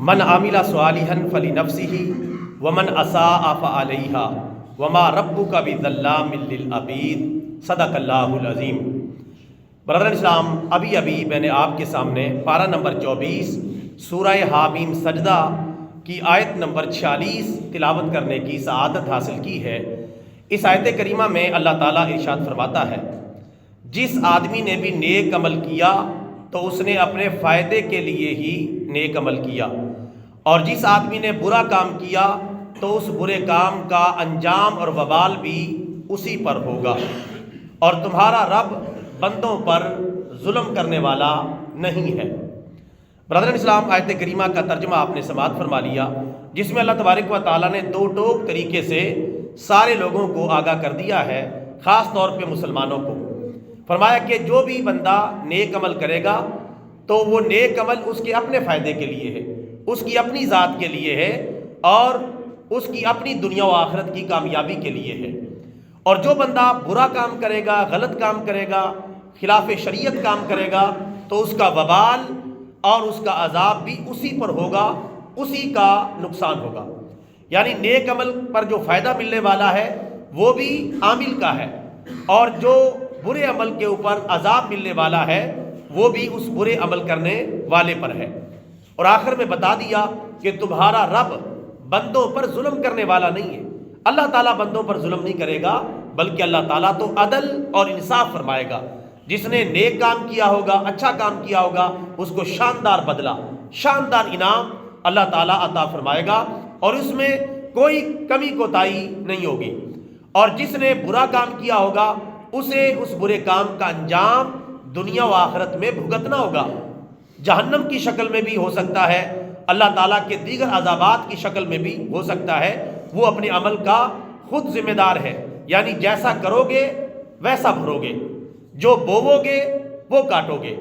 من عمل صالحا فلنفسه ومن اساء فعليها وما ربك بظلام للعبید، صدق اللہ العظیم۔ برادران اسلام، ابھی میں نے آپ کے سامنے پارہ نمبر 24 سورہ حامیم سجدہ کی آیت نمبر 46 تلاوت کرنے کی سعادت حاصل کی ہے۔ اس آیت کریمہ میں اللہ تعالیٰ ارشاد فرماتا ہے، جس آدمی نے بھی نیک عمل کیا تو اس نے اپنے فائدے کے لیے ہی نیک عمل کیا، اور جس آدمی نے برا کام کیا تو اس برے کام کا انجام اور وبال بھی اسی پر ہوگا، اور تمہارا رب بندوں پر ظلم کرنے والا نہیں ہے۔ برادران اسلام، آیت کریمہ کا ترجمہ آپ نے سماعت فرما لیا، جس میں اللہ تبارک و تعالیٰ نے دو ٹوک طریقے سے سارے لوگوں کو آگاہ کر دیا ہے، خاص طور پہ مسلمانوں کو۔ فرمایا کہ جو بھی بندہ نیک عمل کرے گا تو وہ نیک عمل اس کے اپنے فائدے کے لیے ہے، اس کی اپنی ذات کے لیے ہے، اور اس کی اپنی دنیا و آخرت کی کامیابی کے لیے ہے۔ اور جو بندہ برا کام کرے گا، غلط کام کرے گا، خلاف شریعت کام کرے گا تو اس کا وبال اور اس کا عذاب بھی اسی پر ہوگا، اسی کا نقصان ہوگا۔ یعنی نیک عمل پر جو فائدہ ملنے والا ہے وہ بھی عامل کا ہے، اور جو برے عمل کے اوپر عذاب ملنے والا ہے وہ بھی اس برے عمل کرنے والے پر ہے۔ اور آخر میں بتا دیا کہ تمہارا رب بندوں پر ظلم کرنے والا نہیں ہے۔ اللہ تعالیٰ بندوں پر ظلم نہیں کرے گا، بلکہ اللہ تعالیٰ تو عدل اور انصاف فرمائے گا۔ جس نے نیک کام کیا ہوگا، اچھا کام کیا ہوگا، اس کو شاندار بدلہ، شاندار انعام اللہ تعالیٰ عطا فرمائے گا، اور اس میں کوئی کمی کوتاہی نہیں ہوگی۔ اور جس نے برا کام کیا ہوگا اسے اس برے کام کا انجام دنیا و آخرت میں بھگتنا ہوگا۔ جہنم کی شکل میں بھی ہو سکتا ہے، اللہ تعالیٰ کے دیگر عذابات کی شکل میں بھی ہو سکتا ہے۔ وہ اپنے عمل کا خود ذمہ دار ہے، یعنی جیسا کرو گے ویسا بھرو گے، جو بوو گے وہ کاٹو گے۔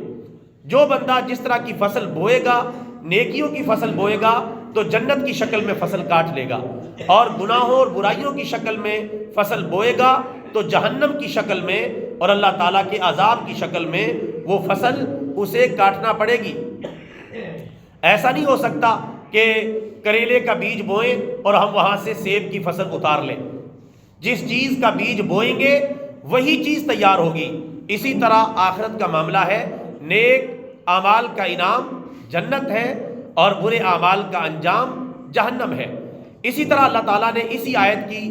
جو بندہ جس طرح کی فصل بوئے گا، نیکیوں کی فصل بوئے گا تو جنت کی شکل میں فصل کاٹ لے گا، اور گناہوں اور برائیوں کی شکل میں فصل بوئے گا تو جہنم کی شکل میں اور اللہ تعالیٰ کے عذاب کی شکل میں وہ فصل اسے کاٹنا پڑے گی۔ ایسا نہیں ہو سکتا کہ کریلے کا بیج بوئیں اور ہم وہاں سے سیب کی فصل اتار لیں۔ جس چیز کا بیج بوئیں گے وہی چیز تیار ہوگی۔ اسی طرح آخرت کا معاملہ ہے، نیک اعمال کا انعام جنت ہے اور برے اعمال کا انجام جہنم ہے۔ اسی طرح اللہ تعالیٰ نے اسی آیت کی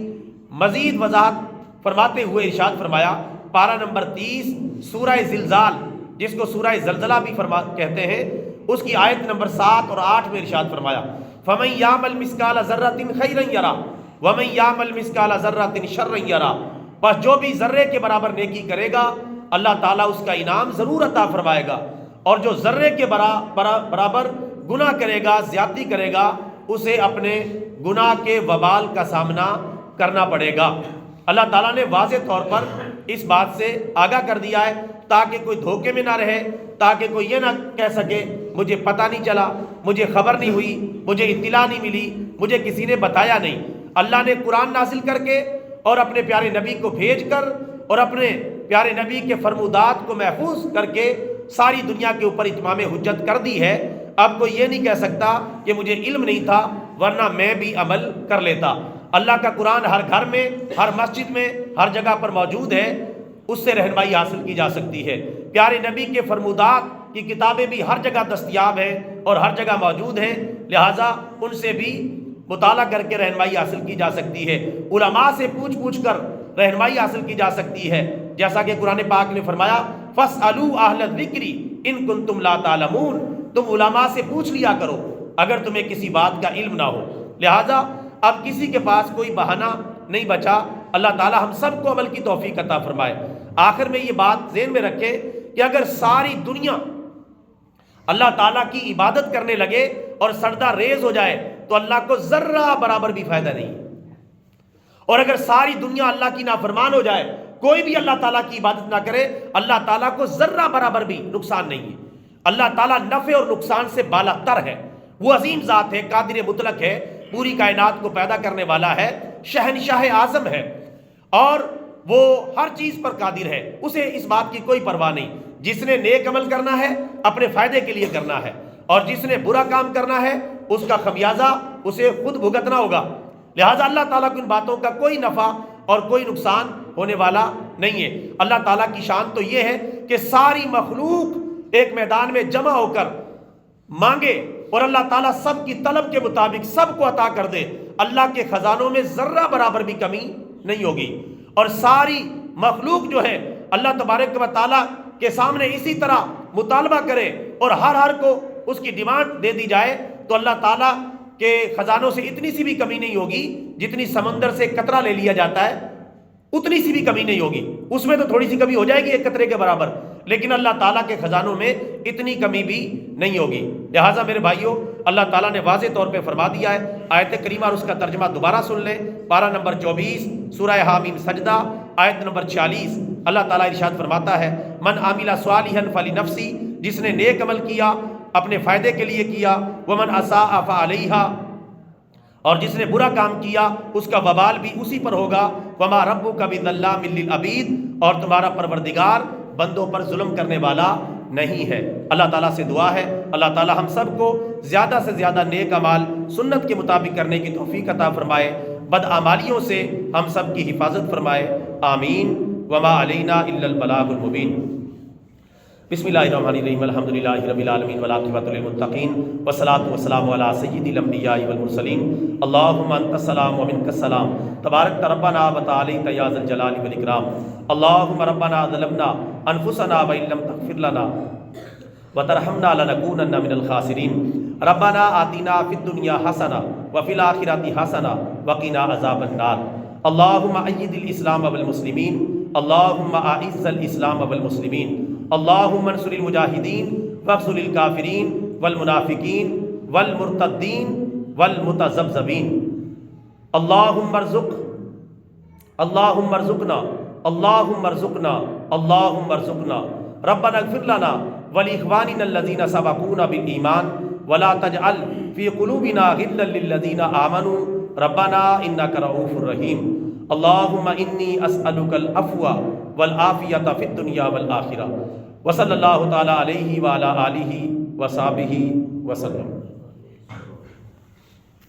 مزید وضاحت فرماتے ہوئے ارشاد فرمایا، پارہ نمبر 30 سورہ زلزال، جس کو سورہ زلزلہ بھی کہتے ہیں، اس کی آیت نمبر 7 اور 8 میں ارشاد فرمایا، فَمَن يَعْمَلْ مِثْقَالَ ذَرَّةٍ خَيْرًا يَرَهُ وَمَن يَعْمَلْ مِثْقَالَ ذَرَّةٍ شَرًّا يَرَهُ۔ بس جو بھی ذرے کے برابر نیکی کرے گا اللہ تعالیٰ اس کا انعام ضرور عطا فرمائے گا، اور جو ذرے کے برابر گناہ کرے گا، زیادتی کرے گا، اسے اپنے گناہ کے وبال کا سامنا کرنا پڑے گا۔ اللہ تعالیٰ نے واضح طور پر اس بات سے آگاہ کر دیا ہے تاکہ کوئی دھوکے میں نہ رہے، تاکہ کوئی یہ نہ کہہ سکے مجھے پتہ نہیں چلا، مجھے خبر نہیں ہوئی، مجھے اطلاع نہیں ملی، مجھے کسی نے بتایا نہیں۔ اللہ نے قرآن نازل کر کے اور اپنے پیارے نبی کو بھیج کر اور اپنے پیارے نبی کے فرمودات کو محفوظ کر کے ساری دنیا کے اوپر اتمام حجت کر دی ہے۔ اب کوئی یہ نہیں کہہ سکتا کہ مجھے علم نہیں تھا ورنہ میں بھی عمل کر لیتا۔ اللہ کا قرآن ہر گھر میں، ہر مسجد میں، ہر جگہ پر موجود ہے، اس سے رہنمائی حاصل کی جا سکتی ہے۔ پیارے نبی کے فرمودات کی کتابیں بھی ہر جگہ دستیاب ہیں اور ہر جگہ موجود ہیں، لہٰذا ان سے بھی مطالعہ کر کے رہنمائی حاصل کی جا سکتی ہے۔ علماء سے پوچھ کر رہنمائی حاصل کی جا سکتی ہے، جیسا کہ قرآن پاک نے فرمایا، فَاسْأَلُوا أَهْلَ الذِّكْرِ إِن كُنتُمْ لَا تَعْلَمُونَ۔ تم علماء سے پوچھ لیا کرو اگر تمہیں کسی بات کا علم نہ ہو۔ لہٰذا اب کسی کے پاس کوئی بہانہ نہیں بچا۔ اللہ تعالیٰ ہم سب کو عمل کی توفیق عطا فرمائے۔ آخر میں یہ بات ذہن میں رکھے کہ اگر ساری دنیا اللہ تعالیٰ کی عبادت کرنے لگے اور سجدہ ریز ہو جائے تو اللہ کو ذرہ برابر بھی فائدہ نہیں، اور اگر ساری دنیا اللہ کی نافرمان ہو جائے، کوئی بھی اللہ تعالیٰ کی عبادت نہ کرے، اللہ تعالیٰ کو ذرہ برابر بھی نقصان نہیں ہے۔ اللہ تعالیٰ نفع اور نقصان سے بالا تر ہے، وہ عظیم ذات ہے، قادر مطلق ہے، پوری کائنات کو پیدا کرنے والا ہے، شہنشاہ اعظم ہے، اور وہ ہر چیز پر قادر ہے، اسے اس بات کی کوئی پرواہ نہیں۔ جس نے نیک عمل کرنا ہے اپنے فائدے کے لیے کرنا ہے، اور جس نے برا کام کرنا ہے اس کا خمیازہ اسے خود بھگتنا ہوگا۔ لہٰذا اللہ تعالیٰ کی ان باتوں کا کوئی نفع اور کوئی نقصان ہونے والا نہیں ہے۔ اللہ تعالیٰ کی شان تو یہ ہے کہ ساری مخلوق ایک میدان میں جمع ہو کر مانگے اور اللہ تعالیٰ سب کی طلب کے مطابق سب کو عطا کر دے، اللہ کے خزانوں میں ذرہ برابر بھی کمی نہیں ہوگی، اور ساری مخلوق جو ہے اللہ تبارک و تعالیٰ کے سامنے اسی طرح مطالبہ کرے اور ہر کو اس کی ڈیمانڈ دے دی جائے، تو اللہ تعالیٰ کے خزانوں سے اتنی سی بھی کمی نہیں ہوگی۔ جتنی سمندر سے قطرہ لے لیا جاتا ہے اتنی سی بھی کمی نہیں ہوگی، اس میں تو تھوڑی سی کمی ہو جائے گی ایک قطرے کے برابر، لیکن اللہ تعالیٰ کے خزانوں میں اتنی کمی بھی نہیں ہوگی۔ لہٰذا میرے بھائیوں، اللہ تعالیٰ نے واضح طور پہ فرما دیا ہے۔ آیت کریمہ اور اس کا ترجمہ دوبارہ سن لیں، پارہ نمبر 24 سورہ حامیم سجدہ آیت نمبر 46۔ اللہ تعالیٰ ارشاد فرماتا ہے، من عامل صالحا فلنفسی، جس نے نیک عمل کیا اپنے فائدے کے لیے کیا، ومن اساء فعلیہا، اور جس نے برا کام کیا اس کا وبال بھی اسی پر ہوگا، وما ربک بظلام للعبید، اور تمہارا پروردگار بندوں پر ظلم کرنے والا نہیں ہے۔ اللہ تعالیٰ سے دعا ہے اللہ تعالیٰ ہم سب کو زیادہ سے زیادہ نیک اعمال سنت کے مطابق کرنے کی توفیق عطا فرمائے، بدعمالیوں سے ہم سب کی حفاظت فرمائے، آمین۔ وما علینا الا البلاغ المبین۔ بسم اللہ الرحمن الرحیم، الحمدللہ رب العالمین والعاقبۃ للمتقین، والصلاۃ والسلام علی سید الانبیاء والمرسلین، اللہم انت السلام ومنک السلام، تبارک ربنا وتعالیت یا ذا الجلال والاکرام، اللہم ربنا ظلمنا انفسنا وان لم تغفر لنا وترحمنا لنکونن من الخاسرین، ربنا آتنا فی الدنیا حسنہ وفی الآخرۃ حسنہ وقنا عذاب النار، اللہم اید الاسلام والمسلمین، اللہم اعز الاسلام والمسلمین، اللہم انصر المجاہدین واخذل الکافرین والمنافقین والمرتدین والمتذبذبین، اللہم ارزقنا ربنا اغفر لنا ولاخواننا الذین سبقونا بالایمان ولا تجعل فی قلوبنا غلا للذین آمنوا ربنا انک رؤوف رحیم، اللہم انی اسألک العفو والعافیۃ فی الدنیا والآخرہ، وصلی اللہ تعالی علیہ وعلی آلہ وصحبہ وسلم۔